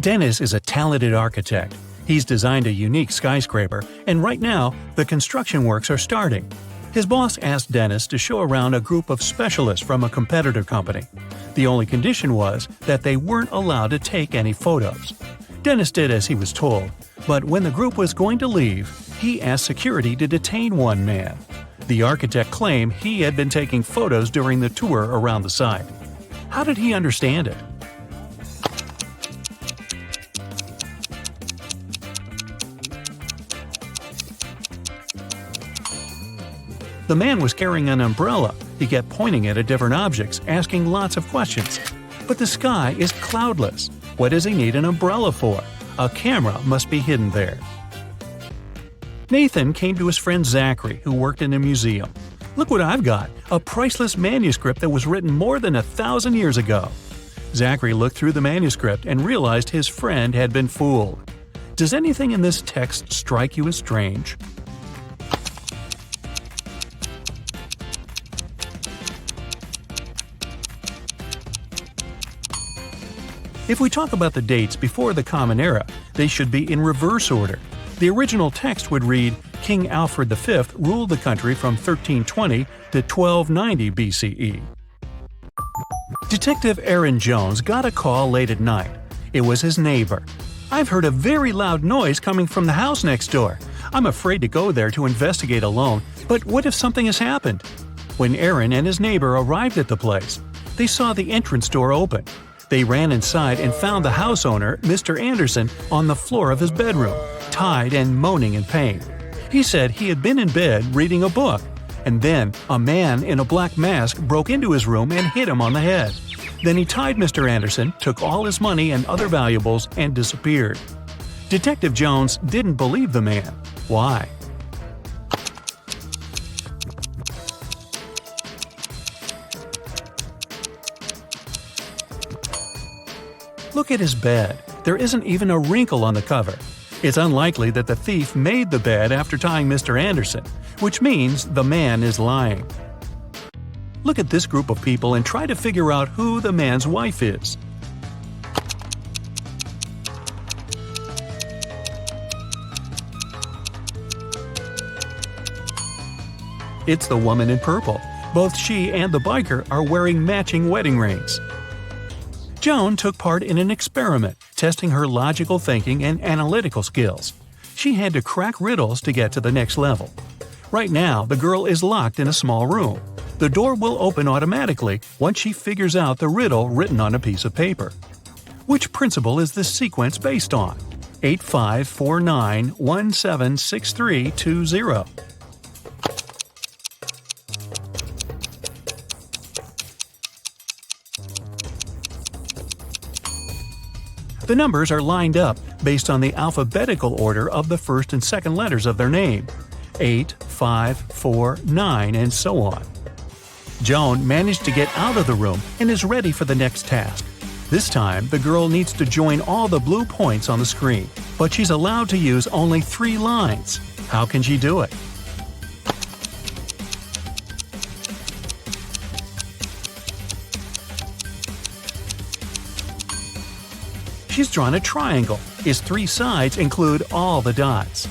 Dennis is a talented architect. He's designed a unique skyscraper, and right now, the construction works are starting. His boss asked Dennis to show around a group of specialists from a competitor company. The only condition was that they weren't allowed to take any photos. Dennis did as he was told, but when the group was going to leave, he asked security to detain one man. The architect claimed he had been taking photos during the tour around the site. How did he understand it? The man was carrying an umbrella. He kept pointing it at different objects, asking lots of questions. But the sky is cloudless. What does he need an umbrella for? A camera must be hidden there. Nathan came to his friend Zachary, who worked in a museum. "Look what I've got, a priceless manuscript that was written more than 1,000 years ago." Zachary looked through the manuscript and realized his friend had been fooled. Does anything in this text strike you as strange? If we talk about the dates before the Common Era, they should be in reverse order. The original text would read, King Alfred V ruled the country from 1320 to 1290 BCE. Detective Aaron Jones got a call late at night. It was his neighbor. "I've heard a very loud noise coming from the house next door. I'm afraid to go there to investigate alone, but what if something has happened?" When Aaron and his neighbor arrived at the place, they saw the entrance door open. They ran inside and found the house owner, Mr. Anderson, on the floor of his bedroom, tied and moaning in pain. He said he had been in bed reading a book, and then a man in a black mask broke into his room and hit him on the head. Then he tied Mr. Anderson, took all his money and other valuables, and disappeared. Detective Jones didn't believe the man. Why? Look at his bed. There isn't even a wrinkle on the cover. It's unlikely that the thief made the bed after tying Mr. Anderson, which means the man is lying. Look at this group of people and try to figure out who the man's wife is. It's the woman in purple. Both she and the biker are wearing matching wedding rings. Joan took part in an experiment, testing her logical thinking and analytical skills. She had to crack riddles to get to the next level. Right now, the girl is locked in a small room. The door will open automatically once she figures out the riddle written on a piece of paper. Which principle is this sequence based on? 8549176320. The numbers are lined up based on the alphabetical order of the first and second letters of their name. 8, 5, 4, 9, and so on. Joan managed to get out of the room and is ready for the next task. This time, the girl needs to join all the blue points on the screen, but she's allowed to use only 3 lines. How can she do it? She's drawn a triangle. Its 3 sides include all the dots.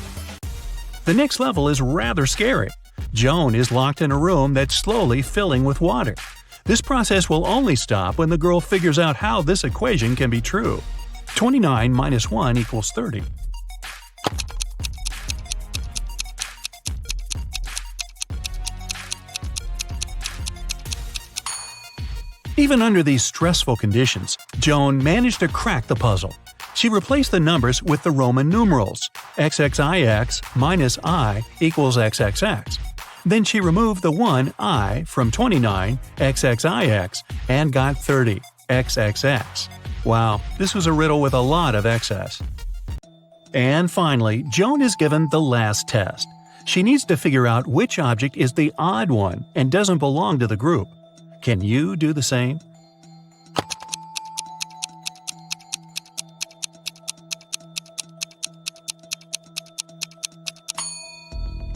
The next level is rather scary. Joan is locked in a room that's slowly filling with water. This process will only stop when the girl figures out how this equation can be true. 29 minus 1 equals 30. Even under these stressful conditions, Joan managed to crack the puzzle. She replaced the numbers with the Roman numerals. XXIX minus I equals XXX. Then she removed the 1 I from 29 XXIX and got 30 XXX. Wow, this was a riddle with a lot of excess. And finally, Joan is given the last test. She needs to figure out which object is the odd one and doesn't belong to the group. Can you do the same?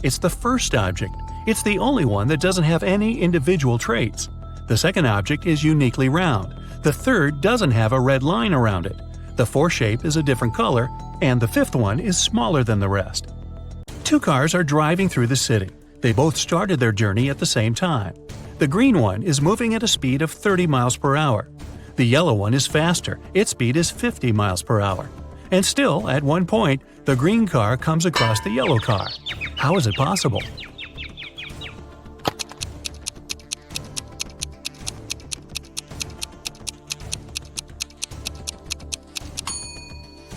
It's the first object. It's the only one that doesn't have any individual traits. The second object is uniquely round. The third doesn't have a red line around it. The fourth shape is a different color, and the fifth one is smaller than the rest. Two cars are driving through the city. They both started their journey at the same time. The green one is moving at a speed of 30 miles per hour. The yellow one is faster. Its speed is 50 miles per hour. And still, at one point, the green car comes across the yellow car. How is it possible?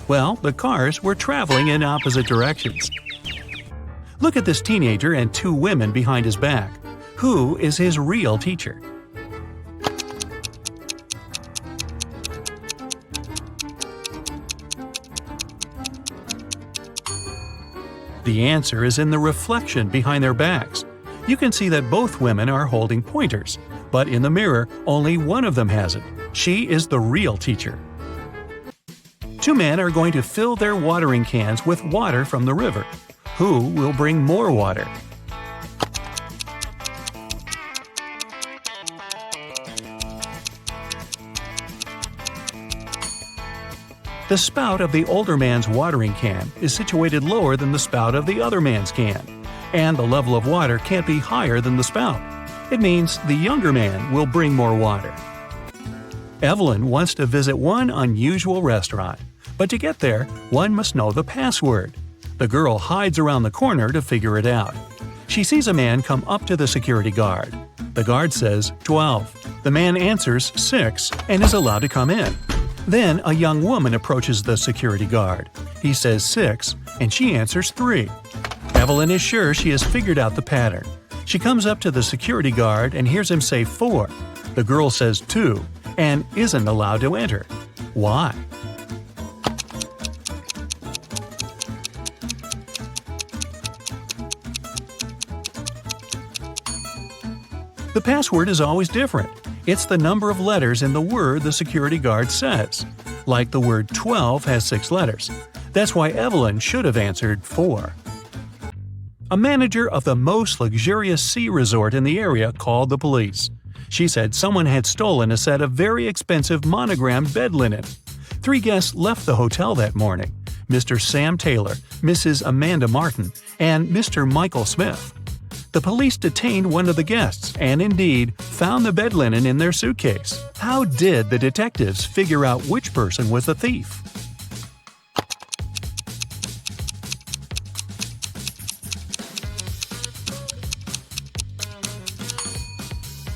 Well, the cars were traveling in opposite directions. Look at this teenager and two women behind his back. Who is his real teacher? The answer is in the reflection behind their backs. You can see that both women are holding pointers, but in the mirror, only one of them has it. She is the real teacher. Two men are going to fill their watering cans with water from the river. Who will bring more water? The spout of the older man's watering can is situated lower than the spout of the other man's can, and the level of water can't be higher than the spout. It means the younger man will bring more water. Evelyn wants to visit one unusual restaurant, but to get there, one must know the password. The girl hides around the corner to figure it out. She sees a man come up to the security guard. The guard says 12. The man answers 6 and is allowed to come in. Then a young woman approaches the security guard. He says 6 and she answers 3. Evelyn is sure she has figured out the pattern. She comes up to the security guard and hears him say 4. The girl says 2 and isn't allowed to enter. Why? The password is always different. It's the number of letters in the word the security guard says. Like the word 12 has 6 letters. That's why Evelyn should have answered 4. A manager of the most luxurious sea resort in the area called the police. She said someone had stolen a set of very expensive monogrammed bed linen. 3 guests left the hotel that morning: Mr. Sam Taylor, Mrs. Amanda Martin, and Mr. Michael Smith. The police detained one of the guests and indeed found the bed linen in their suitcase. How did the detectives figure out which person was the thief?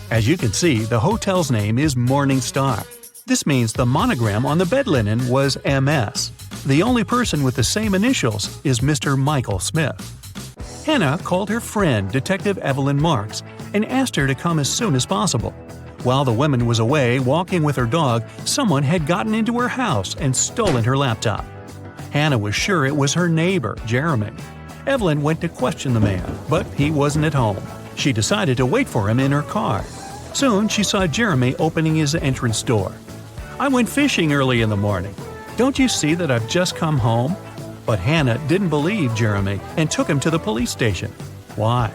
As you can see, the hotel's name is Morning Star. This means the monogram on the bed linen was MS. The only person with the same initials is Mr. Michael Smith. Hannah called her friend, Detective Evelyn Marks, and asked her to come as soon as possible. While the woman was away walking with her dog, someone had gotten into her house and stolen her laptop. Hannah was sure it was her neighbor, Jeremy. Evelyn went to question the man, but he wasn't at home. She decided to wait for him in her car. Soon she saw Jeremy opening his entrance door. "I went fishing early in the morning. Don't you see that I've just come home?" But Hannah didn't believe Jeremy and took him to the police station. Why?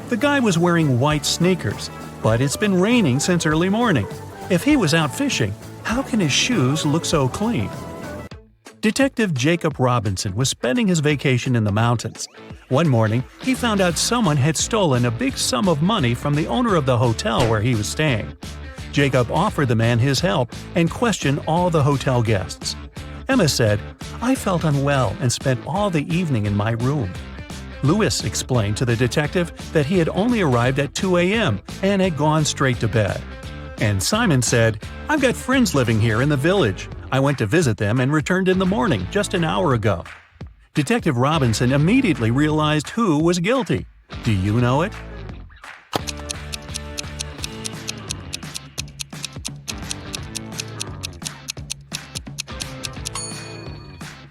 The guy was wearing white sneakers, but it's been raining since early morning. If he was out fishing, how can his shoes look so clean? Detective Jacob Robinson was spending his vacation in the mountains. One morning, he found out someone had stolen a big sum of money from the owner of the hotel where he was staying. Jacob offered the man his help and questioned all the hotel guests. Emma said, "I felt unwell and spent all the evening in my room." Lewis explained to the detective that he had only arrived at 2 a.m. and had gone straight to bed. And Simon said, "I've got friends living here in the village. I went to visit them and returned in the morning, just an hour ago." Detective Robinson immediately realized who was guilty. Do you know it?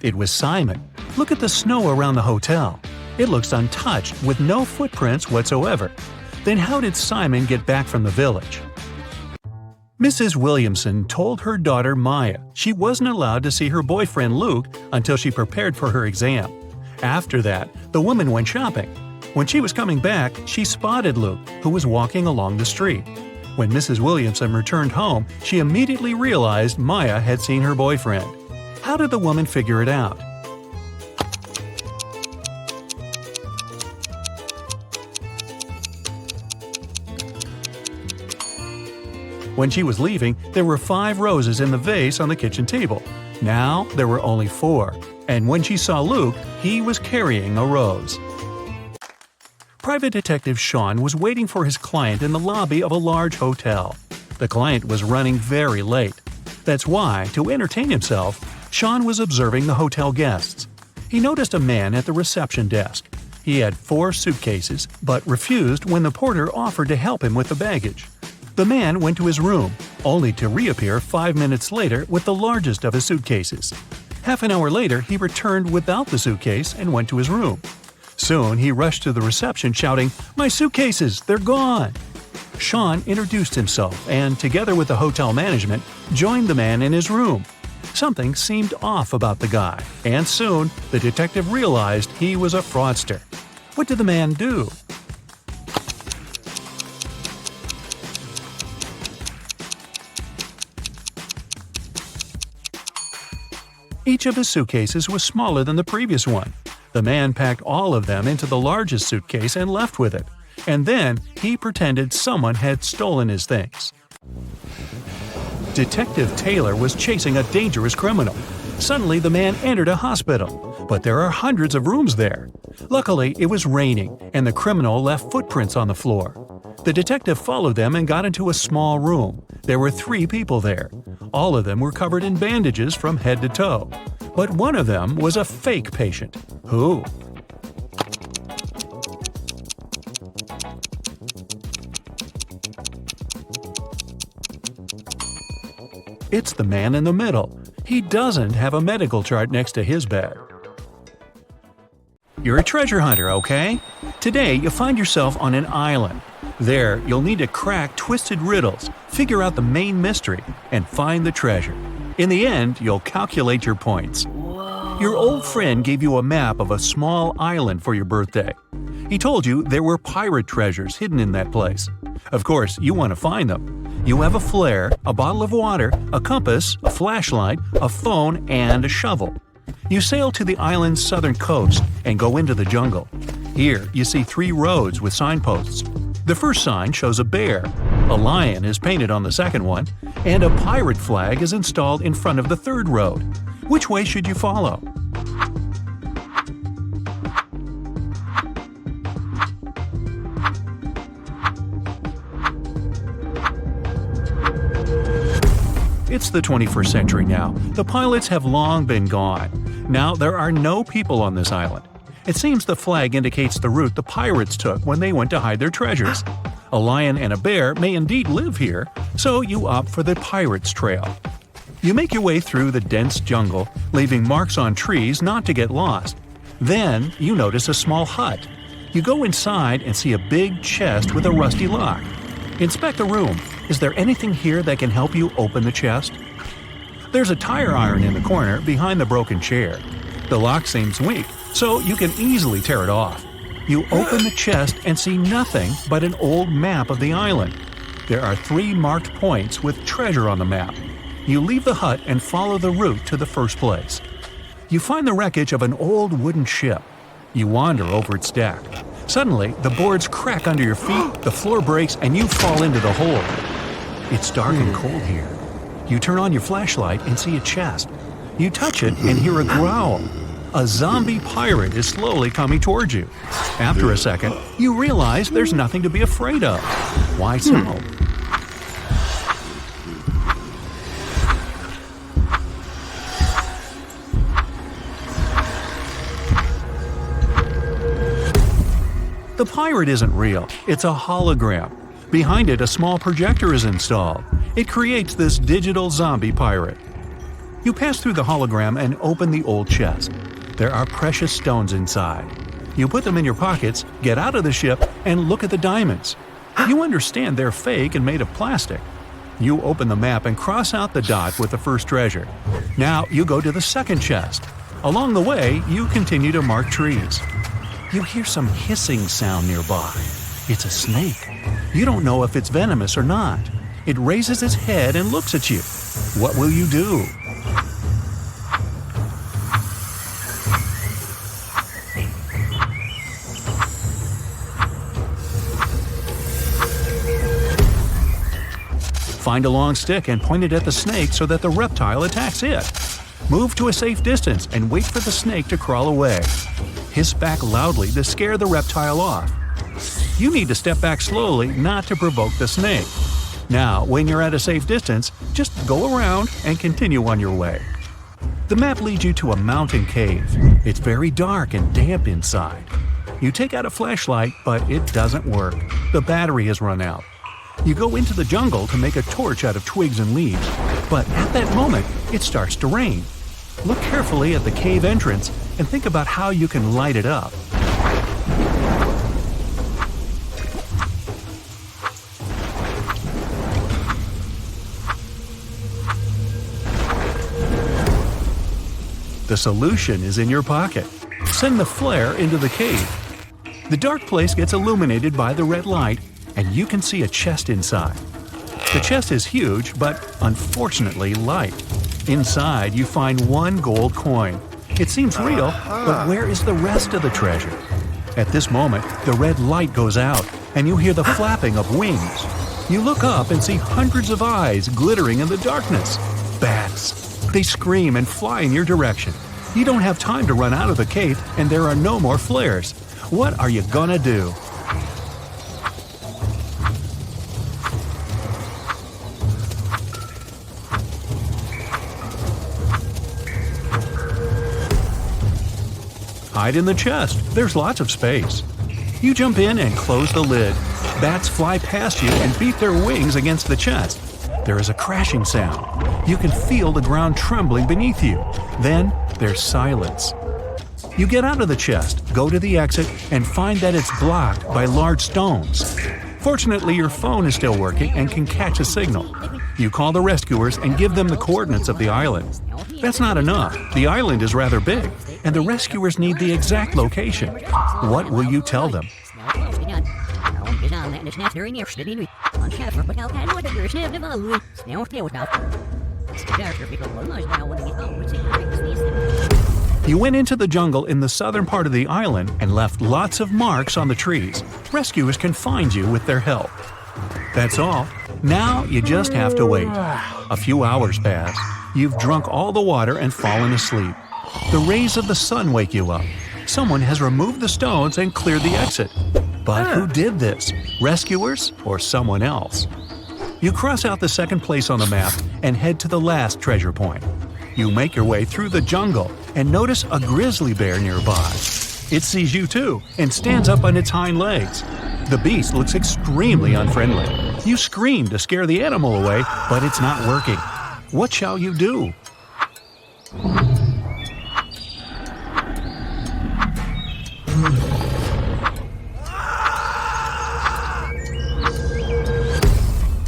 It was Simon. Look at the snow around the hotel. It looks untouched with no footprints whatsoever. Then how did Simon get back from the village? Mrs. Williamson told her daughter Maya she wasn't allowed to see her boyfriend Luke until she prepared for her exam. After that, the woman went shopping. When she was coming back, she spotted Luke, who was walking along the street. When Mrs. Williamson returned home, she immediately realized Maya had seen her boyfriend. How did the woman figure it out? When she was leaving, there were 5 roses in the vase on the kitchen table. Now there were only 4, and when she saw Luke, he was carrying a rose. Private Detective Sean was waiting for his client in the lobby of a large hotel. The client was running very late. That's why, to entertain himself, Sean was observing the hotel guests. He noticed a man at the reception desk. He had 4 suitcases, but refused when the porter offered to help him with the baggage. The man went to his room, only to reappear 5 minutes later with the largest of his suitcases. Half an hour later, he returned without the suitcase and went to his room. Soon, he rushed to the reception shouting, "My suitcases! They're gone!" Sean introduced himself and, together with the hotel management, joined the man in his room. Something seemed off about the guy, and soon the detective realized he was a fraudster. What did the man do? Each of his suitcases was smaller than the previous one. The man packed all of them into the largest suitcase and left with it. And then he pretended someone had stolen his things. Detective Taylor was chasing a dangerous criminal. Suddenly, the man entered a hospital, but there are hundreds of rooms there. Luckily, it was raining, and the criminal left footprints on the floor. The detective followed them and got into a small room. There were 3 people there. All of them were covered in bandages from head to toe. But one of them was a fake patient. Who? It's the man in the middle. He doesn't have a medical chart next to his bed. You're a treasure hunter, okay? Today, you'll find yourself on an island. There, you'll need to crack twisted riddles, figure out the main mystery, and find the treasure. In the end, you'll calculate your points. Your old friend gave you a map of a small island for your birthday. He told you there were pirate treasures hidden in that place. Of course, you want to find them. You have a flare, a bottle of water, a compass, a flashlight, a phone, and a shovel. You sail to the island's southern coast and go into the jungle. Here, you see 3 roads with signposts. The first sign shows a bear, a lion is painted on the second one, and a pirate flag is installed in front of the third road. Which way should you follow? It's the 21st century now. The pilots have long been gone. Now there are no people on this island. It seems the flag indicates the route the pirates took when they went to hide their treasures. A lion and a bear may indeed live here, so you opt for the pirates' trail. You make your way through the dense jungle, leaving marks on trees not to get lost. Then you notice a small hut. You go inside and see a big chest with a rusty lock. Inspect the room. Is there anything here that can help you open the chest? There's a tire iron in the corner behind the broken chair. The lock seems weak, so you can easily tear it off. You open the chest and see nothing but an old map of the island. There are 3 marked points with treasure on the map. You leave the hut and follow the route to the first place. You find the wreckage of an old wooden ship. You wander over its deck. Suddenly, the boards crack under your feet, the floor breaks, and you fall into the hole. It's dark and cold here. You turn on your flashlight and see a chest. You touch it and hear a growl. A zombie pirate is slowly coming towards you. After a second, you realize there's nothing to be afraid of. Why so? The pirate isn't real. It's a hologram. Behind it, a small projector is installed. It creates this digital zombie pirate. You pass through the hologram and open the old chest. There are precious stones inside. You put them in your pockets, get out of the ship, and look at the diamonds. You understand they're fake and made of plastic. You open the map and cross out the dot with the first treasure. Now you go to the second chest. Along the way, you continue to mark trees. You hear some hissing sound nearby. It's a snake. You don't know if it's venomous or not. It raises its head and looks at you. What will you do? Find a long stick and point it at the snake so that the reptile attacks it. Move to a safe distance and wait for the snake to crawl away. Hiss back loudly to scare the reptile off. You need to step back slowly not to provoke the snake. Now, when you're at a safe distance, just go around and continue on your way. The map leads you to a mountain cave. It's very dark and damp inside. You take out a flashlight, but it doesn't work. The battery has run out. You go into the jungle to make a torch out of twigs and leaves, but at that moment, it starts to rain. Look carefully at the cave entrance and think about how you can light it up. The solution is in your pocket. Send the flare into the cave. The dark place gets illuminated by the red light, and you can see a chest inside. The chest is huge, but unfortunately light. Inside, you find one gold coin. It seems real, but where is the rest of the treasure? At this moment, the red light goes out, and you hear the flapping of wings. You look up and see hundreds of eyes glittering in the darkness. Bats. They scream and fly in your direction. You don't have time to run out of the cave, and there are no more flares. What are you gonna do? Hide in the chest. There's lots of space. You jump in and close the lid. Bats fly past you and beat their wings against the chest. There is a crashing sound. You can feel the ground trembling beneath you. Then there's silence. You get out of the chest, go to the exit, and find that it's blocked by large stones. Fortunately, your phone is still working and can catch a signal. You call the rescuers and give them the coordinates of the island. That's not enough. The island is rather big, and the rescuers need the exact location. What will you tell them? You went into the jungle in the southern part of the island and left lots of marks on the trees. Rescuers can find you with their help. That's all. Now you just have to wait. A few hours pass. You've drunk all the water and fallen asleep. The rays of the sun wake you up. Someone has removed the stones and cleared the exit. But who did this? Rescuers or someone else? You cross out the second place on the map and head to the last treasure point. You make your way through the jungle and notice a grizzly bear nearby. It sees you too and stands up on its hind legs. The beast looks extremely unfriendly. You scream to scare the animal away, but it's not working. What shall you do?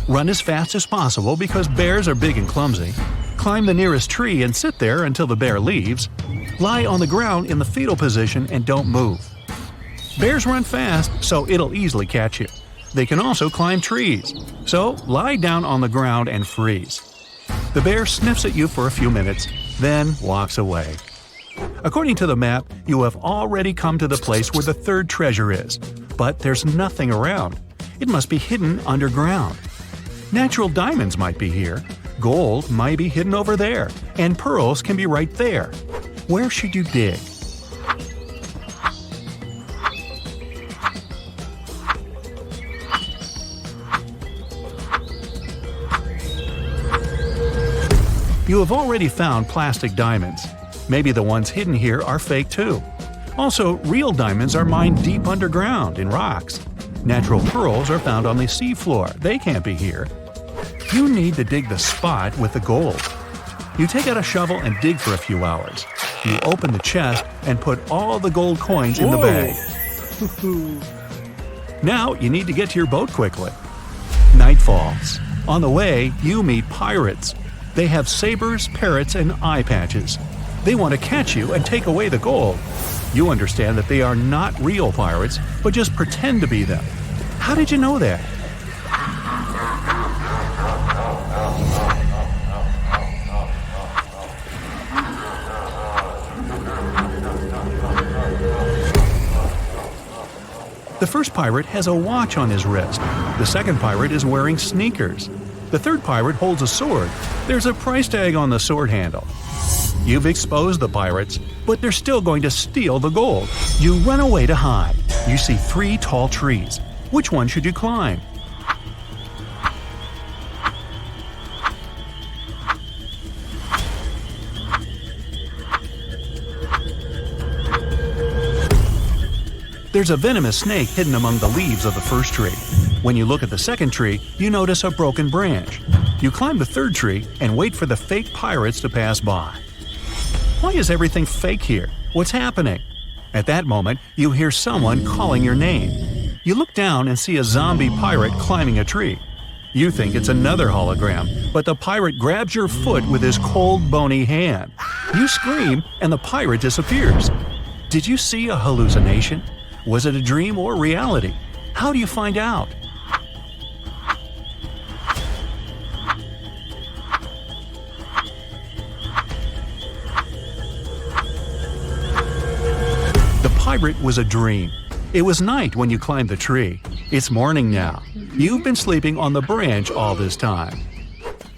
Run as fast as possible because bears are big and clumsy. Climb the nearest tree and sit there until the bear leaves. Lie on the ground in the fetal position and don't move. Bears run fast, so it'll easily catch you. They can also climb trees. So lie down on the ground and freeze. The bear sniffs at you for a few minutes, then walks away. According to the map, you have already come to the place where the third treasure is, but there's nothing around. It must be hidden underground. Natural diamonds might be here, gold might be hidden over there, and pearls can be right there. Where should you dig? You have already found plastic diamonds. Maybe the ones hidden here are fake too. Also, real diamonds are mined deep underground in rocks. Natural pearls are found on the seafloor. They can't be here. You need to dig the spot with the gold. You take out a shovel and dig for a few hours. You open the chest and put all the gold coins in the bag. Now you need to get to your boat quickly. Night falls. On the way, you meet pirates. They have sabers, parrots, and eye patches. They want to catch you and take away the gold. You understand that they are not real pirates, but just pretend to be them. How did you know that? The first pirate has a watch on his wrist. The second pirate is wearing sneakers. The third pirate holds a sword. There's a price tag on the sword handle. You've exposed the pirates, but they're still going to steal the gold. You run away to hide. You see 3 tall trees. Which one should you climb? There's a venomous snake hidden among the leaves of the first tree. When you look at the second tree, you notice a broken branch. You climb the third tree and wait for the fake pirates to pass by. Why is everything fake here? What's happening? At that moment, you hear someone calling your name. You look down and see a zombie pirate climbing a tree. You think it's another hologram, but the pirate grabs your foot with his cold, bony hand. You scream, and the pirate disappears. Did you see a hallucination? Was it a dream or reality? How do you find out? The pirate was a dream. It was night when you climbed the tree. It's morning now. You've been sleeping on the branch all this time.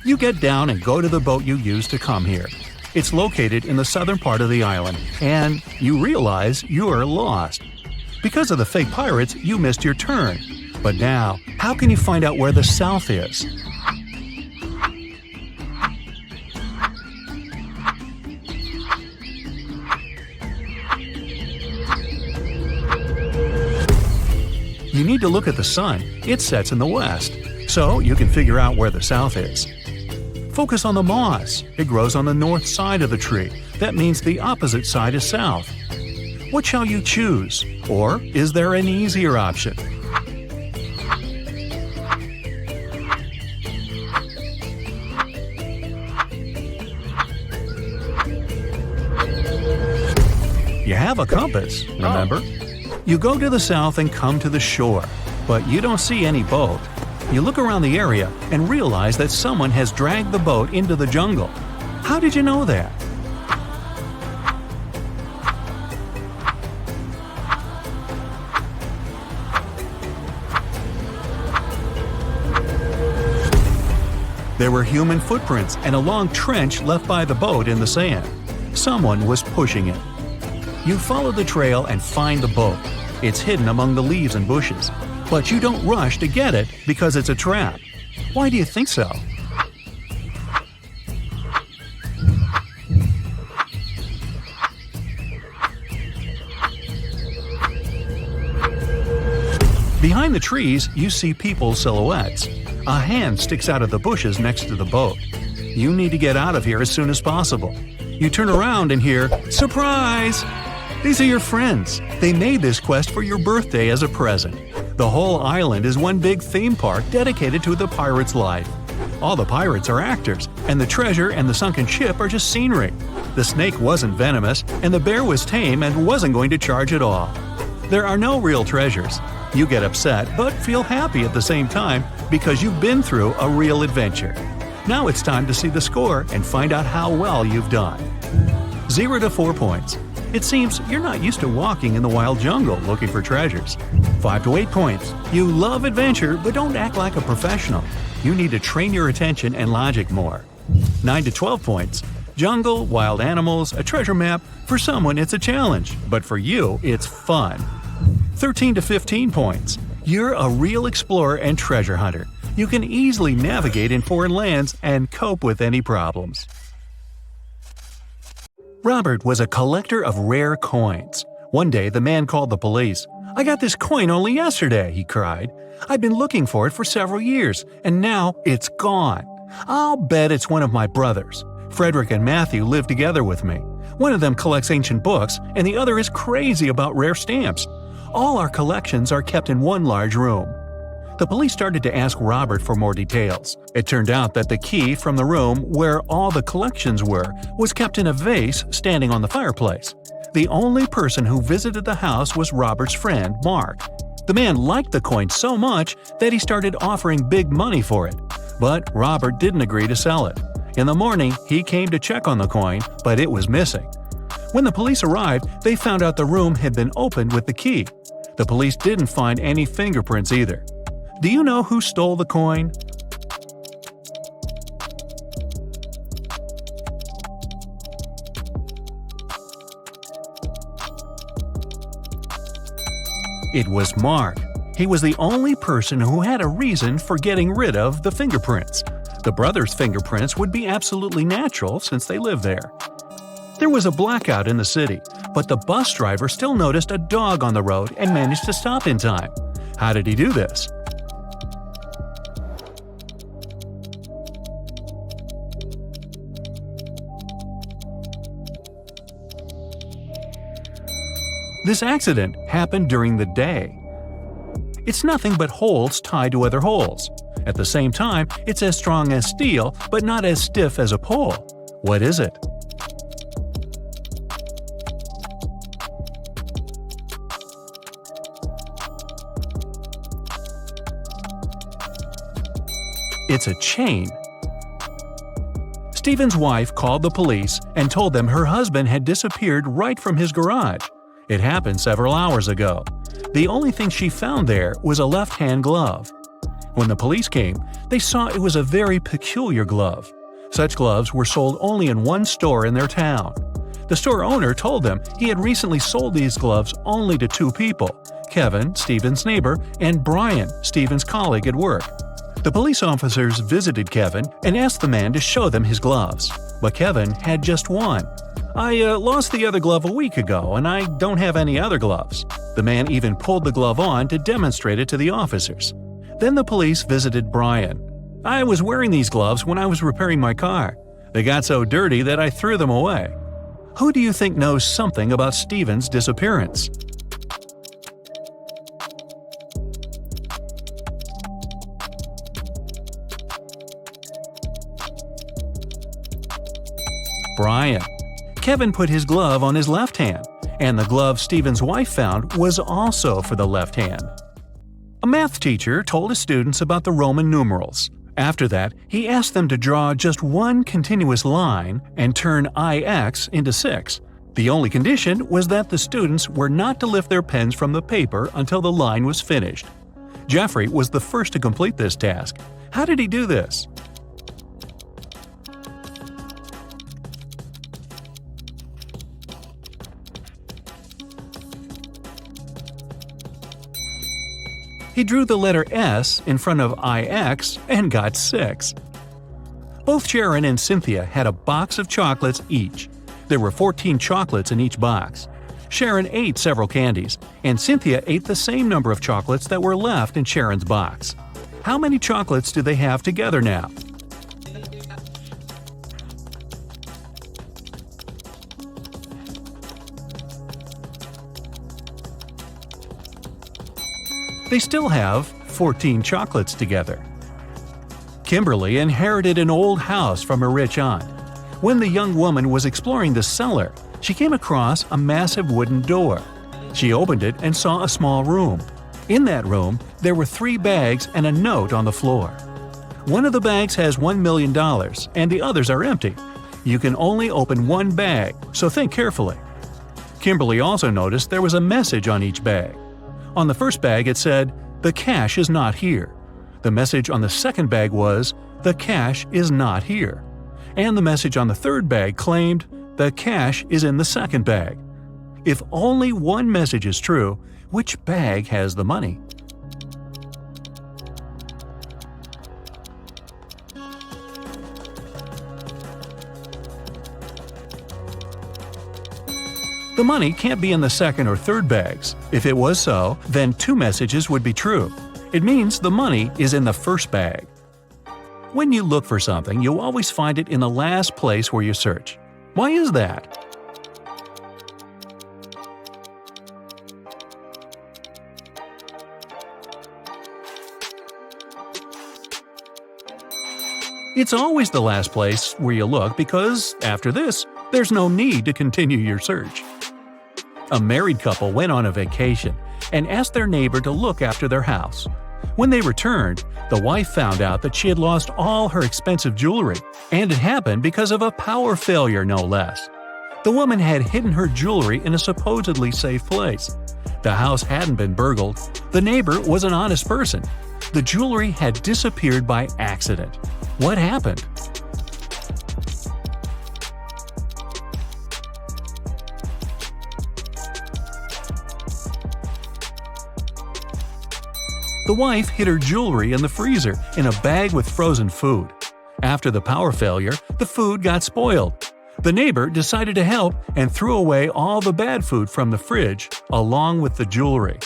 You get down and go to the boat you used to come here. It's located in the southern part of the island, and you realize you're lost. Because of the fake pirates, you missed your turn. But now, how can you find out where the south is? You need to look at the sun. It sets in the west, so you can figure out where the south is. Focus on the moss. It grows on the north side of the tree. That means the opposite side is south. What shall you choose? Or is there an easier option? You have a compass, remember? You go to the south and come to the shore, but you don't see any boat. You look around the area and realize that someone has dragged the boat into the jungle. How did you know that? There were human footprints and a long trench left by the boat in the sand. Someone was pushing it. You follow the trail and find the boat. It's hidden among the leaves and bushes. But you don't rush to get it because it's a trap. Why do you think so? Behind the trees, you see people's silhouettes. A hand sticks out of the bushes next to the boat. You need to get out of here as soon as possible. You turn around and hear, "Surprise!" These are your friends. They made this quest for your birthday as a present. The whole island is one big theme park dedicated to the pirate's life. All the pirates are actors, and the treasure and the sunken ship are just scenery. The snake wasn't venomous, and the bear was tame and wasn't going to charge at all. There are no real treasures. You get upset, but feel happy at the same time because you've been through a real adventure. Now it's time to see the score and find out how well you've done. 0 to 4 points. It seems you're not used to walking in the wild jungle looking for treasures. 5 to 8 points. You love adventure, but don't act like a professional. You need to train your attention and logic more. 9 to 12 points. Jungle, wild animals, a treasure map. For someone, it's a challenge, but for you, it's fun. 13 to 15 points. You're a real explorer and treasure hunter. You can easily navigate in foreign lands and cope with any problems. Robert was a collector of rare coins. One day, the man called the police. "I got this coin only yesterday," he cried. "I've been looking for it for several years, and now it's gone. I'll bet it's one of my brothers. Frederick and Matthew live together with me. One of them collects ancient books, and the other is crazy about rare stamps. All our collections are kept in one large room." The police started to ask Robert for more details. It turned out that the key from the room where all the collections were was kept in a vase standing on the fireplace. The only person who visited the house was Robert's friend, Mark. The man liked the coin so much that he started offering big money for it. But Robert didn't agree to sell it. In the morning, he came to check on the coin, but it was missing. When the police arrived, they found out the room had been opened with the key. The police didn't find any fingerprints either. Do you know who stole the coin? It was Mark. He was the only person who had a reason for getting rid of the fingerprints. The brothers' fingerprints would be absolutely natural since they lived there. There was a blackout in the city, but the bus driver still noticed a dog on the road and managed to stop in time. How did he do this? This accident happened during the day. It's nothing but holes tied to other holes. At the same time, it's as strong as steel, but not as stiff as a pole. What is it? It's a chain. Stephen's wife called the police and told them her husband had disappeared right from his garage. It happened several hours ago. The only thing she found there was a left-hand glove. When the police came, they saw it was a very peculiar glove. Such gloves were sold only in one store in their town. The store owner told them he had recently sold these gloves only to two people, Kevin, Stephen's neighbor, and Brian, Stephen's colleague at work. The police officers visited Kevin and asked the man to show them his gloves, but Kevin had just one. "I lost the other glove a week ago, and I don't have any other gloves." The man even pulled the glove on to demonstrate it to the officers. Then the police visited Brian. "I was wearing these gloves when I was repairing my car. They got so dirty that I threw them away." Who do you think knows something about Stephen's disappearance? Brian. Kevin put his glove on his left hand, and the glove Stephen's wife found was also for the left hand. A math teacher told his students about the Roman numerals. After that, he asked them to draw just one continuous line and turn IX into 6. The only condition was that the students were not to lift their pens from the paper until the line was finished. Jeffrey was the first to complete this task. How did he do this? He drew the letter S in front of IX and got 6. Both Sharon and Cynthia had a box of chocolates each. There were 14 chocolates in each box. Sharon ate several candies, and Cynthia ate the same number of chocolates that were left in Sharon's box. How many chocolates do they have together now? They still have 14 chocolates together. Kimberly inherited an old house from her rich aunt. When the young woman was exploring the cellar, she came across a massive wooden door. She opened it and saw a small room. In that room, there were 3 bags and a note on the floor. One of the bags has $1 million, and the others are empty. You can only open one bag, so think carefully. Kimberly also noticed there was a message on each bag. On the first bag it said, "The cash is not here." The message on the second bag was, "The cash is not here." And the message on the third bag claimed, "The cash is in the second bag." If only one message is true, which bag has the money? The money can't be in the second or third bags. If it was so, then 2 messages would be true. It means the money is in the first bag. When you look for something, you always find it in the last place where you search. Why is that? It's always the last place where you look because, after this, there's no need to continue your search. A married couple went on a vacation and asked their neighbor to look after their house. When they returned, the wife found out that she had lost all her expensive jewelry, and it happened because of a power failure, no less. The woman had hidden her jewelry in a supposedly safe place. The house hadn't been burgled. The neighbor was an honest person. The jewelry had disappeared by accident. What happened? The wife hid her jewelry in the freezer in a bag with frozen food. After the power failure, the food got spoiled. The neighbor decided to help and threw away all the bad food from the fridge, along with the jewelry.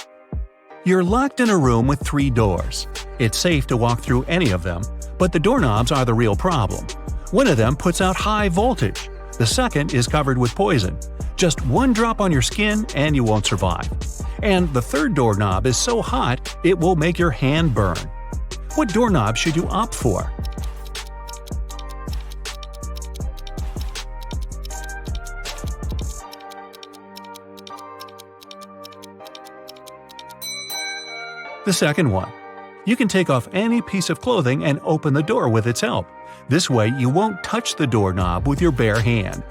You're locked in a room with 3 doors. It's safe to walk through any of them, but the doorknobs are the real problem. One of them puts out high voltage. The second is covered with poison. Just one drop on your skin and you won't survive. And the third doorknob is so hot it will make your hand burn. What doorknob should you opt for? The second one. You can take off any piece of clothing and open the door with its help. This way you won't touch the doorknob with your bare hand.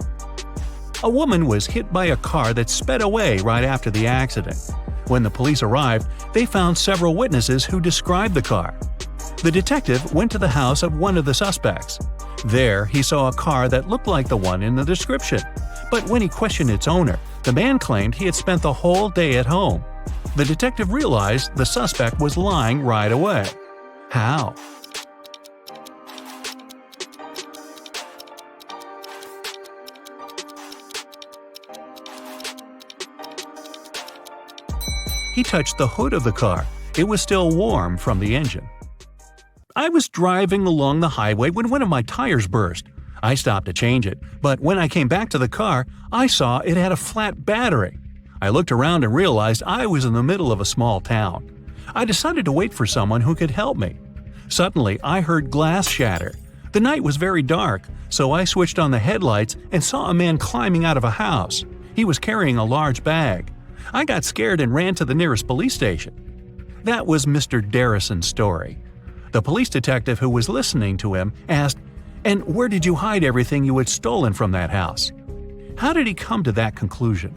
A woman was hit by a car that sped away right after the accident. When the police arrived, they found several witnesses who described the car. The detective went to the house of one of the suspects. There, he saw a car that looked like the one in the description. But when he questioned its owner, the man claimed he had spent the whole day at home. The detective realized the suspect was lying right away. How? He touched the hood of the car. It was still warm from the engine. I was driving along the highway when one of my tires burst. I stopped to change it, but when I came back to the car, I saw it had a flat battery. I looked around and realized I was in the middle of a small town. I decided to wait for someone who could help me. Suddenly, I heard glass shatter. The night was very dark, so I switched on the headlights and saw a man climbing out of a house. He was carrying a large bag. I got scared and ran to the nearest police station. That was Mr. Darrison's story. The police detective who was listening to him asked, "And where did you hide everything you had stolen from that house?" How did he come to that conclusion?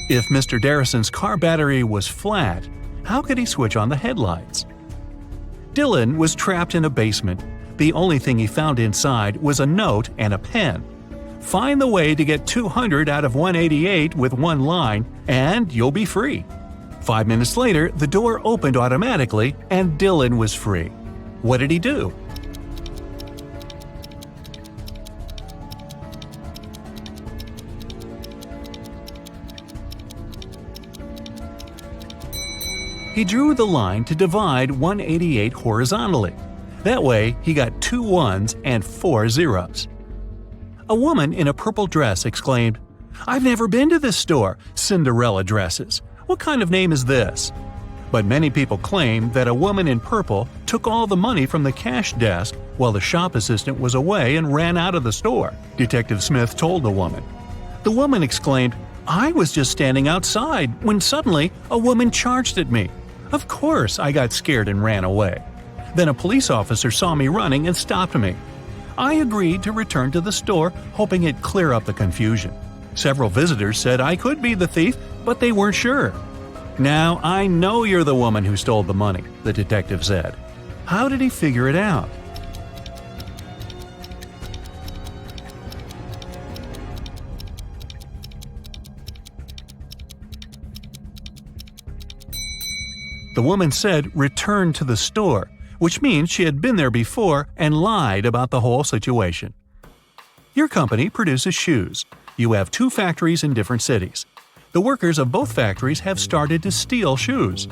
If Mr. Darrison's car battery was flat, how could he switch on the headlights? Dylan was trapped in a basement. The only thing he found inside was a note and a pen. Find the way to get 200 out of 188 with one line, and you'll be free. 5 minutes later, the door opened automatically, and Dylan was free. What did he do? He drew the line to divide 188 horizontally. That way, he got 2 ones and 4 zeros. A woman in a purple dress exclaimed, "I've never been to this store, Cinderella dresses. What kind of name is this?" But many people claim that a woman in purple took all the money from the cash desk while the shop assistant was away and ran out of the store, Detective Smith told the woman. The woman exclaimed, "I was just standing outside when suddenly a woman charged at me. Of course, I got scared and ran away. Then a police officer saw me running and stopped me. I agreed to return to the store, hoping it'd clear up the confusion. Several visitors said I could be the thief, but they weren't sure. Now I know you're the woman who stole the money," the detective said. How did he figure it out? The woman said return to the store, which means she had been there before and lied about the whole situation. Your company produces shoes. You have 2 factories in different cities. The workers of both factories have started to steal shoes.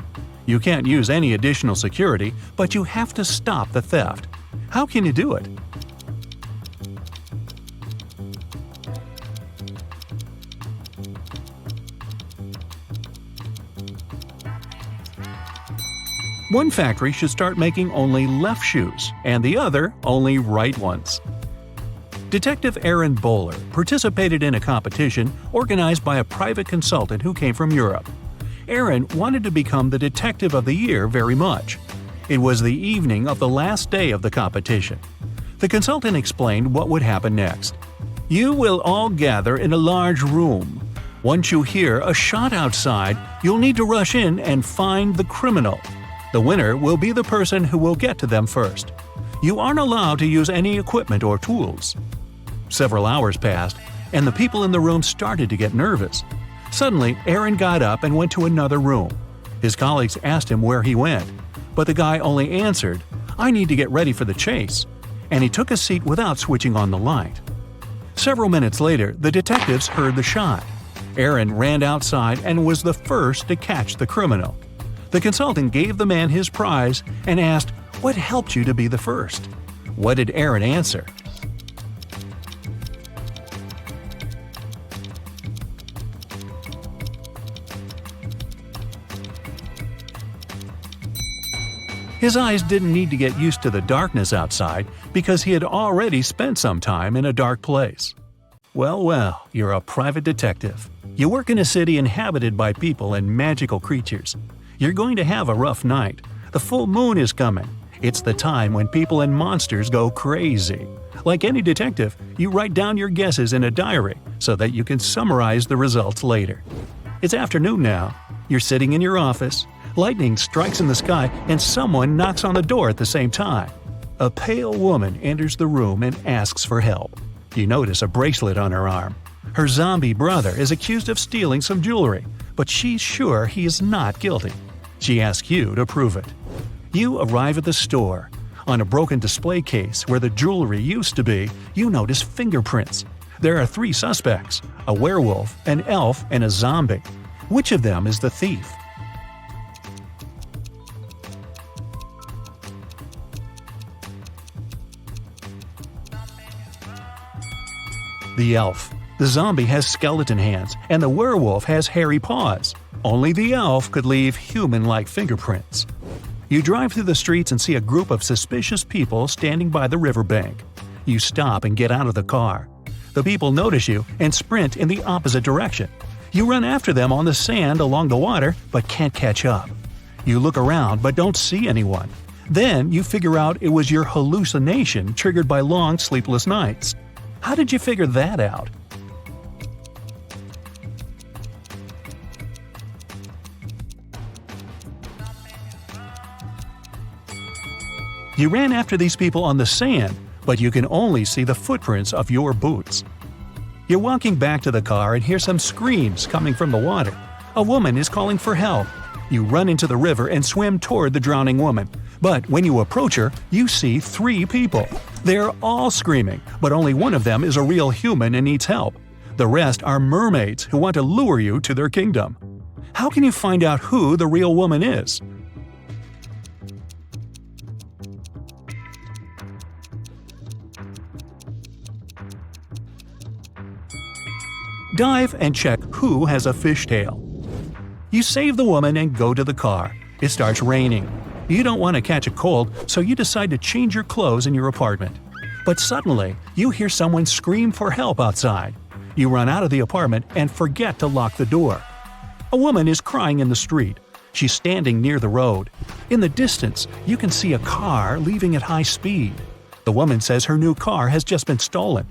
You can't use any additional security, but you have to stop the theft. How can you do it? One factory should start making only left shoes, and the other only right ones. Detective Aaron Bowler participated in a competition organized by a private consultant who came from Europe. Aaron wanted to become the Detective of the Year very much. It was the evening of the last day of the competition. The consultant explained what would happen next. You will all gather in a large room. Once you hear a shot outside, you'll need to rush in and find the criminal. The winner will be the person who will get to them first. You aren't allowed to use any equipment or tools. Several hours passed, and the people in the room started to get nervous. Suddenly, Aaron got up and went to another room. His colleagues asked him where he went, but the guy only answered, "I need to get ready for the chase," and he took a seat without switching on the light. Several minutes later, the detectives heard the shot. Aaron ran outside and was the first to catch the criminal. The consultant gave the man his prize and asked, "What helped you to be the first?" What did Aaron answer? His eyes didn't need to get used to the darkness outside because he had already spent some time in a dark place. Well, you're a private detective. You work in a city inhabited by people and magical creatures. You're going to have a rough night. The full moon is coming. It's the time when people and monsters go crazy. Like any detective, you write down your guesses in a diary so that you can summarize the results later. It's afternoon now. You're sitting in your office. Lightning strikes in the sky and someone knocks on the door at the same time. A pale woman enters the room and asks for help. You notice a bracelet on her arm. Her zombie brother is accused of stealing some jewelry, but she's sure he is not guilty. She asks you to prove it. You arrive at the store. On a broken display case where the jewelry used to be, you notice fingerprints. There are 3 suspects: a werewolf, an elf, and a zombie. Which of them is the thief? The elf. The zombie has skeleton hands, and the werewolf has hairy paws. Only the elf could leave human-like fingerprints. You drive through the streets and see a group of suspicious people standing by the riverbank. You stop and get out of the car. The people notice you and sprint in the opposite direction. You run after them on the sand along the water, but can't catch up. You look around but don't see anyone. Then you figure out it was your hallucination triggered by long sleepless nights. How did you figure that out? You ran after these people on the sand, but you can only see the footprints of your boots. You're walking back to the car and hear some screams coming from the water. A woman is calling for help. You run into the river and swim toward the drowning woman. But when you approach her, you see 3 people. They're all screaming, but only one of them is a real human and needs help. The rest are mermaids who want to lure you to their kingdom. How can you find out who the real woman is? Dive and check who has a fishtail. You save the woman and go to the car. It starts raining. You don't want to catch a cold, so you decide to change your clothes in your apartment. But suddenly, you hear someone scream for help outside. You run out of the apartment and forget to lock the door. A woman is crying in the street. She's standing near the road. In the distance, you can see a car leaving at high speed. The woman says her new car has just been stolen.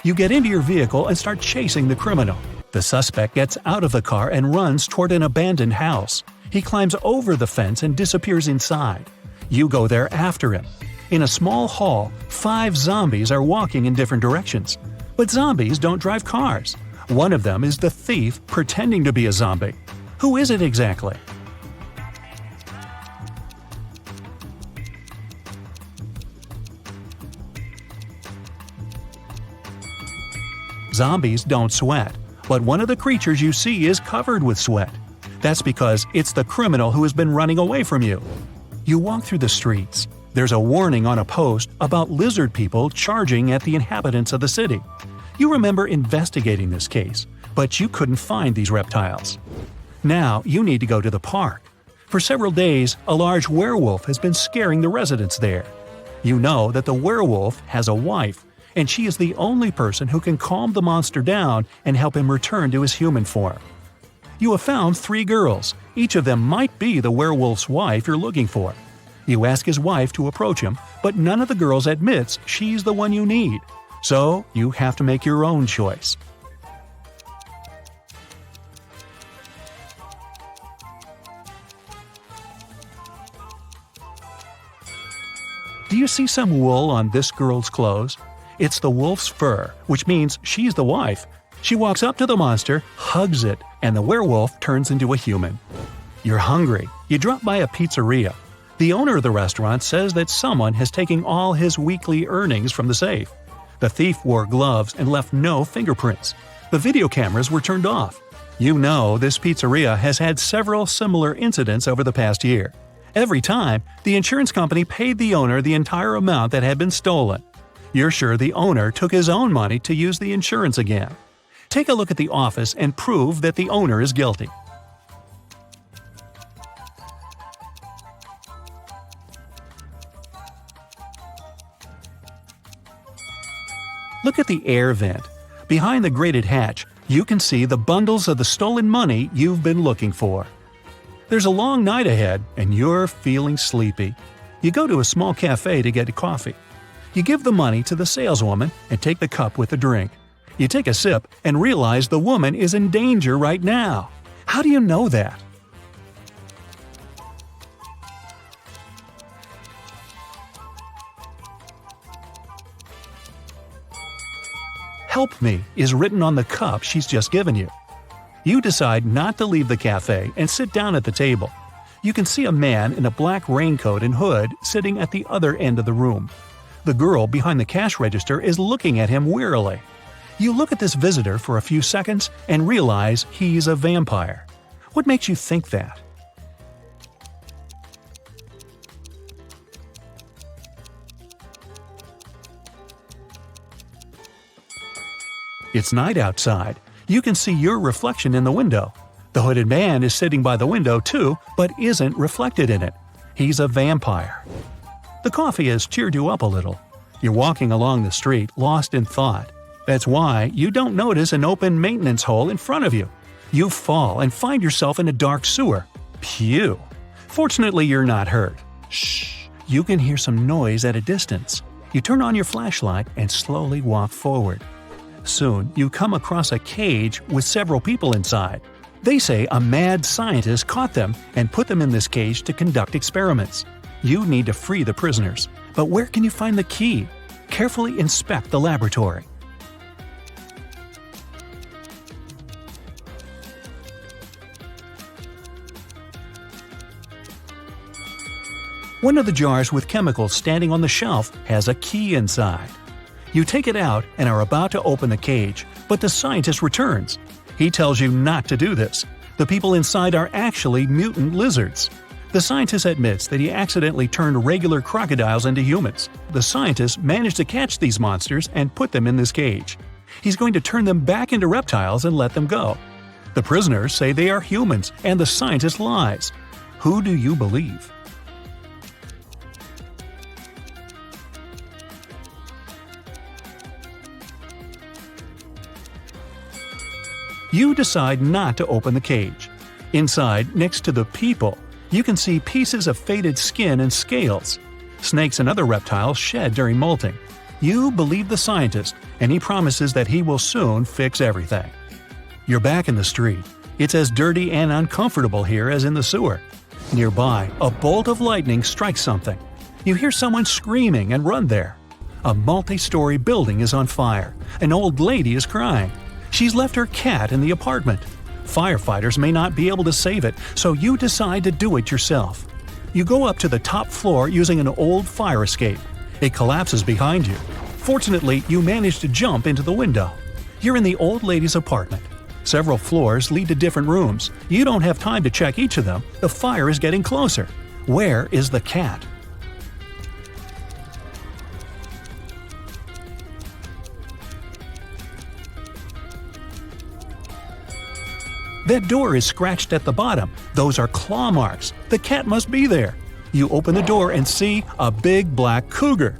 You get into your vehicle and start chasing the criminal. The suspect gets out of the car and runs toward an abandoned house. He climbs over the fence and disappears inside. You go there after him. In a small hall, 5 zombies are walking in different directions. But zombies don't drive cars. One of them is the thief pretending to be a zombie. Who is it exactly? Zombies don't sweat, but one of the creatures you see is covered with sweat. That's because it's the criminal who has been running away from you. You walk through the streets. There's a warning on a post about lizard people charging at the inhabitants of the city. You remember investigating this case, but you couldn't find these reptiles. Now you need to go to the park. For several days, a large werewolf has been scaring the residents there. You know that the werewolf has a wife, and she is the only person who can calm the monster down and help him return to his human form. You have found 3 girls. Each of them might be the werewolf's wife you're looking for. You ask his wife to approach him, but none of the girls admits she's the one you need. So you have to make your own choice. Do you see some wool on this girl's clothes? It's the wolf's fur, which means she's the wife. She walks up to the monster, hugs it, and the werewolf turns into a human. You're hungry. You drop by a pizzeria. The owner of the restaurant says that someone has taken all his weekly earnings from the safe. The thief wore gloves and left no fingerprints. The video cameras were turned off. You know this pizzeria has had several similar incidents over the past year. Every time, the insurance company paid the owner the entire amount that had been stolen. You're sure the owner took his own money to use the insurance again. Take a look at the office and prove that the owner is guilty. Look at the air vent. Behind the grated hatch, you can see the bundles of the stolen money you've been looking for. There's a long night ahead, and you're feeling sleepy. You go to a small cafe to get a coffee. You give the money to the saleswoman and take the cup with the drink. You take a sip and realize the woman is in danger right now. How do you know that? "Help me" is written on the cup she's just given you. You decide not to leave the cafe and sit down at the table. You can see a man in a black raincoat and hood sitting at the other end of the room. The girl behind the cash register is looking at him wearily. You look at this visitor for a few seconds and realize he's a vampire. What makes you think that? It's night outside. You can see your reflection in the window. The hooded man is sitting by the window too, but isn't reflected in it. He's a vampire. The coffee has cheered you up a little. You're walking along the street, lost in thought. That's why you don't notice an open maintenance hole in front of you. You fall and find yourself in a dark sewer. Phew! Fortunately, you're not hurt. Shh! You can hear some noise at a distance. You turn on your flashlight and slowly walk forward. Soon, you come across a cage with several people inside. They say a mad scientist caught them and put them in this cage to conduct experiments. You need to free the prisoners. But where can you find the key? Carefully inspect the laboratory. One of the jars with chemicals standing on the shelf has a key inside. You take it out and are about to open the cage, but the scientist returns. He tells you not to do this. The people inside are actually mutant lizards. The scientist admits that he accidentally turned regular crocodiles into humans. The scientist managed to catch these monsters and put them in this cage. He's going to turn them back into reptiles and let them go. The prisoners say they are humans, and the scientist lies. Who do you believe? You decide not to open the cage. Inside, next to the people, you can see pieces of faded skin and scales. Snakes and other reptiles shed during molting. You believe the scientist, and he promises that he will soon fix everything. You're back in the street. It's as dirty and uncomfortable here as in the sewer. Nearby, a bolt of lightning strikes something. You hear someone screaming and run there. A multi-story building is on fire. An old lady is crying. She's left her cat in the apartment. Firefighters may not be able to save it, so you decide to do it yourself. You go up to the top floor using an old fire escape. It collapses behind you. Fortunately, you manage to jump into the window. You're in the old lady's apartment. Several floors lead to different rooms. You don't have time to check each of them. The fire is getting closer. Where is the cat? That door is scratched at the bottom. Those are claw marks. The cat must be there. You open the door and see a big black cougar.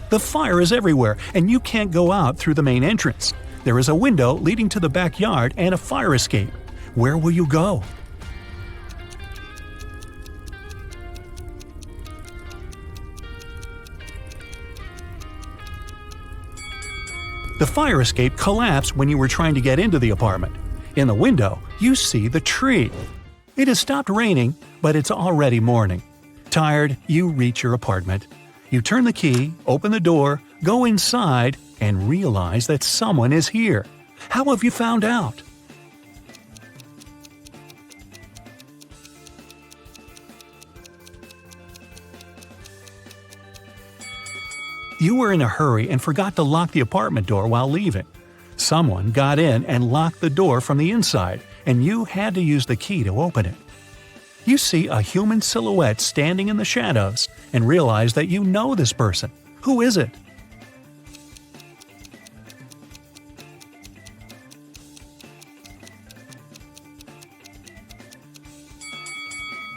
The fire is everywhere, and you can't go out through the main entrance. There is a window leading to the backyard and a fire escape. Where will you go? The fire escape collapsed when you were trying to get into the apartment. In the window, you see the tree. It has stopped raining, but it's already morning. Tired, you reach your apartment. You turn the key, open the door, go inside, and realize that someone is here. How have you found out? You were in a hurry and forgot to lock the apartment door while leaving. Someone got in and locked the door from the inside, and you had to use the key to open it. You see a human silhouette standing in the shadows and realize that you know this person. Who is it?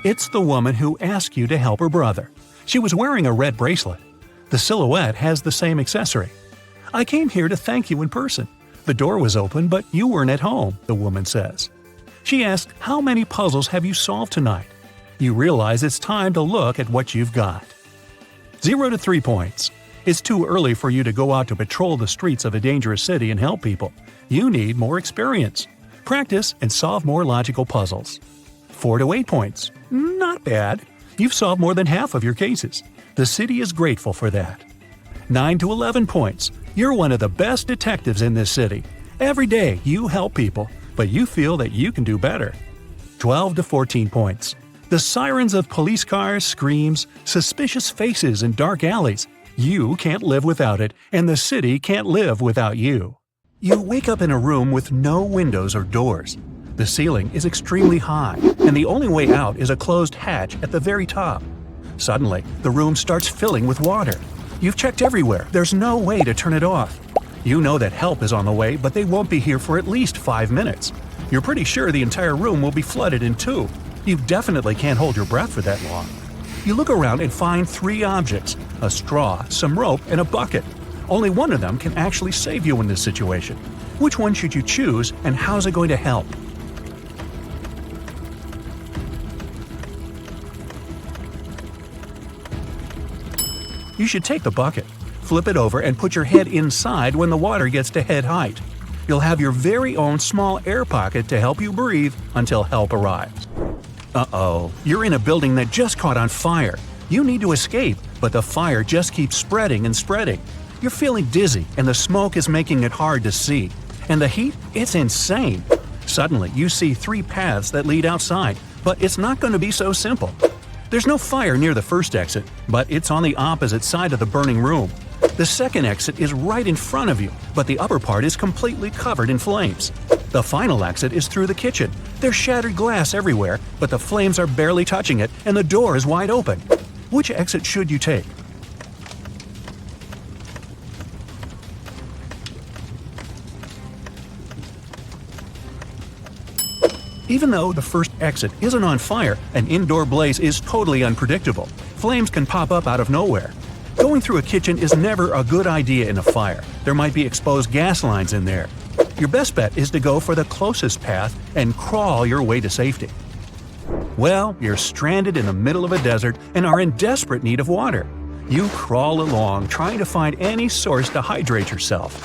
It's the woman who asked you to help her brother. She was wearing a red bracelet. The silhouette has the same accessory. "I came here to thank you in person. The door was open, but you weren't at home," the woman says. She asks, "How many puzzles have you solved tonight?" You realize it's time to look at what you've got. 0 to 3 points. It's too early for you to go out to patrol the streets of a dangerous city and help people. You need more experience. Practice and solve more logical puzzles. 4 to 8 points. Not bad. You've solved more than half of your cases. The city is grateful for that. 9 to 11 points. You're one of the best detectives in this city. Every day you help people, but you feel that you can do better. 12 to 14 points. The sirens of police cars, screams, suspicious faces in dark alleys. You can't live without it, and the city can't live without you. You wake up in a room with no windows or doors. The ceiling is extremely high, and the only way out is a closed hatch at the very top. Suddenly, the room starts filling with water. You've checked everywhere. There's no way to turn it off. You know that help is on the way, but they won't be here for at least 5 minutes. You're pretty sure the entire room will be flooded in 2. You definitely can't hold your breath for that long. You look around and find 3 objects: a straw, some rope, and a bucket. Only one of them can actually save you in this situation. Which one should you choose, and how's it going to help? You should take the bucket, flip it over, and put your head inside when the water gets to head height. You'll have your very own small air pocket to help you breathe until help arrives. Uh-oh, you're in a building that just caught on fire. You need to escape, but the fire just keeps spreading and spreading. You're feeling dizzy, and the smoke is making it hard to see. And the heat? It's insane. Suddenly, you see 3 paths that lead outside, but it's not going to be so simple. There's no fire near the first exit, but it's on the opposite side of the burning room. The second exit is right in front of you, but the upper part is completely covered in flames. The final exit is through the kitchen. There's shattered glass everywhere, but the flames are barely touching it, and the door is wide open. Which exit should you take? Even though the first exit isn't on fire, an indoor blaze is totally unpredictable. Flames can pop up out of nowhere. Going through a kitchen is never a good idea in a fire. There might be exposed gas lines in there. Your best bet is to go for the closest path and crawl your way to safety. Well, you're stranded in the middle of a desert and are in desperate need of water. You crawl along, trying to find any source to hydrate yourself.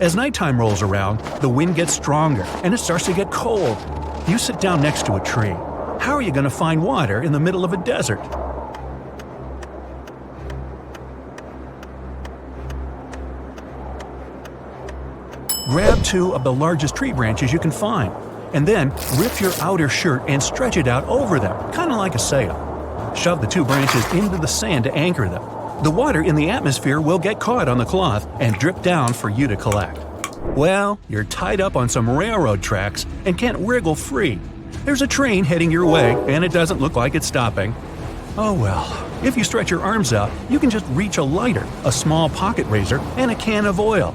As nighttime rolls around, the wind gets stronger and it starts to get cold. You sit down next to a tree. How are you going to find water in the middle of a desert? Grab 2 of the largest tree branches you can find, and then rip your outer shirt and stretch it out over them, kind of like a sail. Shove the 2 branches into the sand to anchor them. The water in the atmosphere will get caught on the cloth and drip down for you to collect. Well, you're tied up on some railroad tracks and can't wriggle free. There's a train heading your way, and it doesn't look like it's stopping. Oh well, if you stretch your arms out, you can just reach a lighter, a small pocket razor, and a can of oil.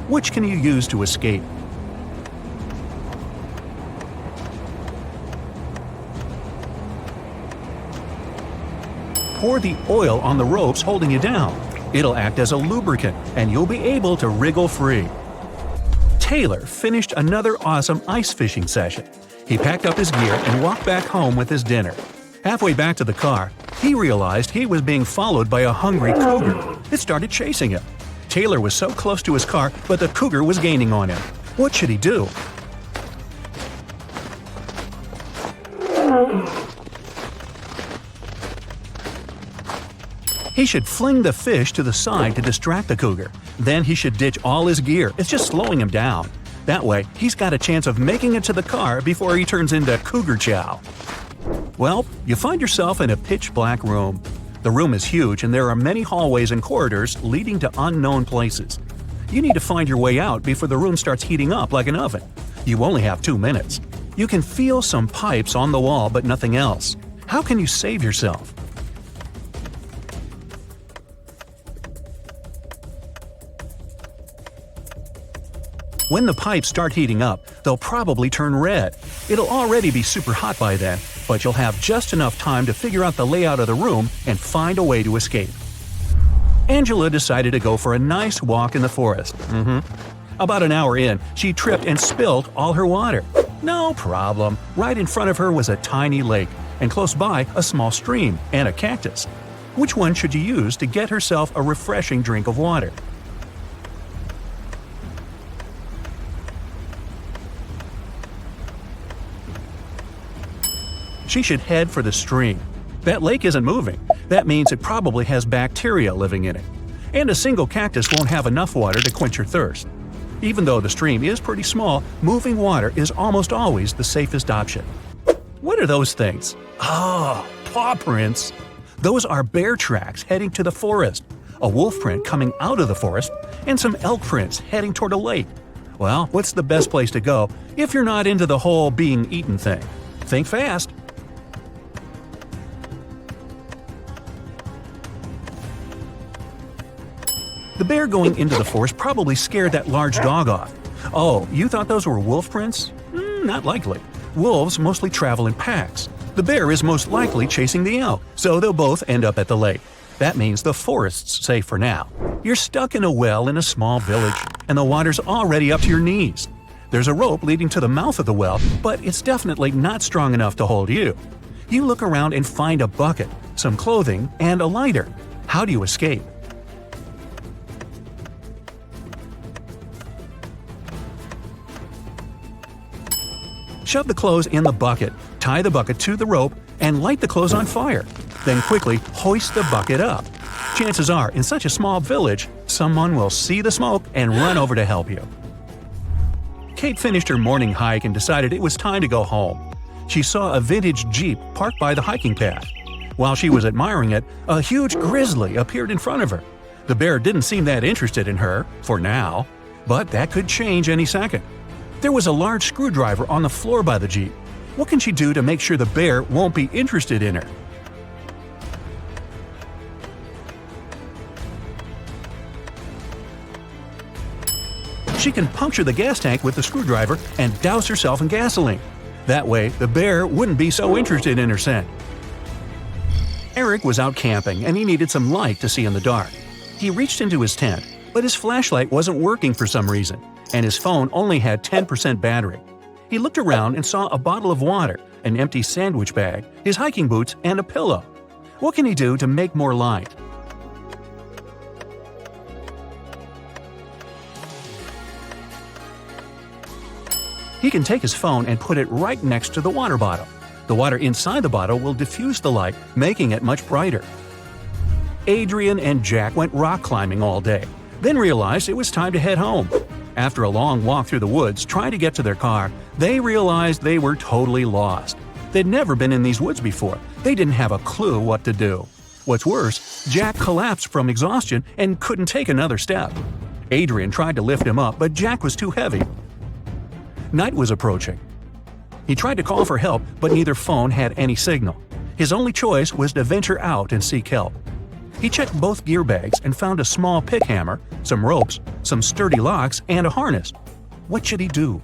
Which can you use to escape? Pour the oil on the ropes holding you down. It'll act as a lubricant, and you'll be able to wriggle free. Taylor finished another awesome ice fishing session. He packed up his gear and walked back home with his dinner. Halfway back to the car, he realized he was being followed by a hungry cougar. It started chasing him. Taylor was so close to his car, but the cougar was gaining on him. What should he do? He should fling the fish to the side to distract the cougar. Then he should ditch all his gear. It's just slowing him down. That way, he's got a chance of making it to the car before he turns into cougar chow. Well, you find yourself in a pitch-black room. The room is huge and there are many hallways and corridors leading to unknown places. You need to find your way out before the room starts heating up like an oven. You only have 2 minutes. You can feel some pipes on the wall but nothing else. How can you save yourself? When the pipes start heating up, they'll probably turn red. It'll already be super hot by then, but you'll have just enough time to figure out the layout of the room and find a way to escape. Angela decided to go for a nice walk in the forest. About an hour in, she tripped and spilled all her water. No problem. Right in front of her was a tiny lake, and close by a small stream and a cactus. Which one should you use to get herself a refreshing drink of water? She should head for the stream. That lake isn't moving. That means it probably has bacteria living in it. And a single cactus won't have enough water to quench your thirst. Even though the stream is pretty small, moving water is almost always the safest option. What are those things? Ah, paw prints. Those are bear tracks heading to the forest, a wolf print coming out of the forest, and some elk prints heading toward a lake. Well, what's the best place to go if you're not into the whole being eaten thing? Think fast. The bear going into the forest probably scared that large dog off. Oh, you thought those were wolf prints? Not likely. Wolves mostly travel in packs. The bear is most likely chasing the elk, so they'll both end up at the lake. That means the forest's safe for now. You're stuck in a well in a small village, and the water's already up to your knees. There's a rope leading to the mouth of the well, but it's definitely not strong enough to hold you. You look around and find a bucket, some clothing, and a lighter. How do you escape? Shove the clothes in the bucket, tie the bucket to the rope, and light the clothes on fire. Then quickly hoist the bucket up. Chances are, in such a small village, someone will see the smoke and run over to help you. Kate finished her morning hike and decided it was time to go home. She saw a vintage Jeep parked by the hiking path. While she was admiring it, a huge grizzly appeared in front of her. The bear didn't seem that interested in her, for now, but that could change any second. There was a large screwdriver on the floor by the Jeep. What can she do to make sure the bear won't be interested in her? She can puncture the gas tank with the screwdriver and douse herself in gasoline. That way, the bear wouldn't be so interested in her scent. Eric was out camping and he needed some light to see in the dark. He reached into his tent, but his flashlight wasn't working for some reason, and his phone only had 10% battery. He looked around and saw a bottle of water, an empty sandwich bag, his hiking boots, and a pillow. What can he do to make more light? He can take his phone and put it right next to the water bottle. The water inside the bottle will diffuse the light, making it much brighter. Adrian and Jack went rock climbing all day, then realized it was time to head home. After a long walk through the woods trying to get to their car, they realized they were totally lost. They'd never been in these woods before. They didn't have a clue what to do. What's worse, Jack collapsed from exhaustion and couldn't take another step. Adrian tried to lift him up, but Jack was too heavy. Night was approaching. He tried to call for help, but neither phone had any signal. His only choice was to venture out and seek help. He checked both gear bags and found a small pick hammer, some ropes, some sturdy locks, and a harness. What should he do?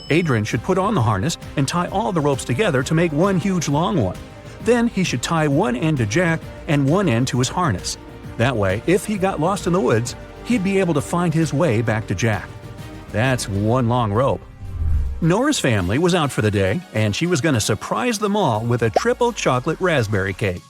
Adrian should put on the harness and tie all the ropes together to make one huge long one. Then he should tie one end to Jack and one end to his harness. That way, if he got lost in the woods, he'd be able to find his way back to Jack. That's one long rope. Nora's family was out for the day, and she was going to surprise them all with a triple chocolate raspberry cake.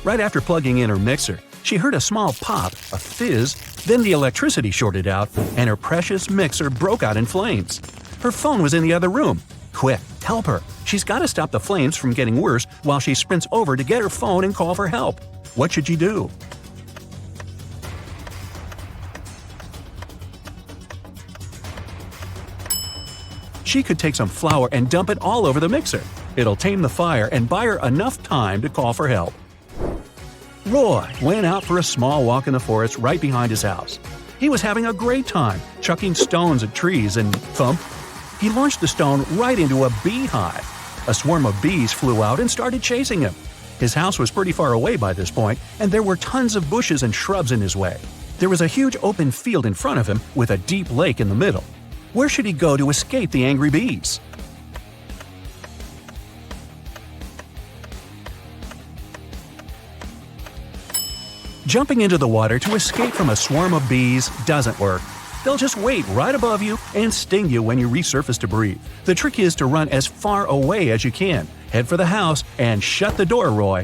Right after plugging in her mixer, she heard a small pop, a fizz, then the electricity shorted out, and her precious mixer broke out in flames. Her phone was in the other room. Quick, help her. She's got to stop the flames from getting worse while she sprints over to get her phone and call for help. What should she do? She could take some flour and dump it all over the mixer. It'll tame the fire and buy her enough time to call for help. Roy went out for a small walk in the forest right behind his house. He was having a great time, chucking stones at trees and thump. He launched the stone right into a beehive. A swarm of bees flew out and started chasing him. His house was pretty far away by this point, and there were tons of bushes and shrubs in his way. There was a huge open field in front of him with a deep lake in the middle. Where should he go to escape the angry bees? Jumping into the water to escape from a swarm of bees doesn't work. They'll just wait right above you and sting you when you resurface to breathe. The trick is to run as far away as you can, head for the house, and shut the door, Roy.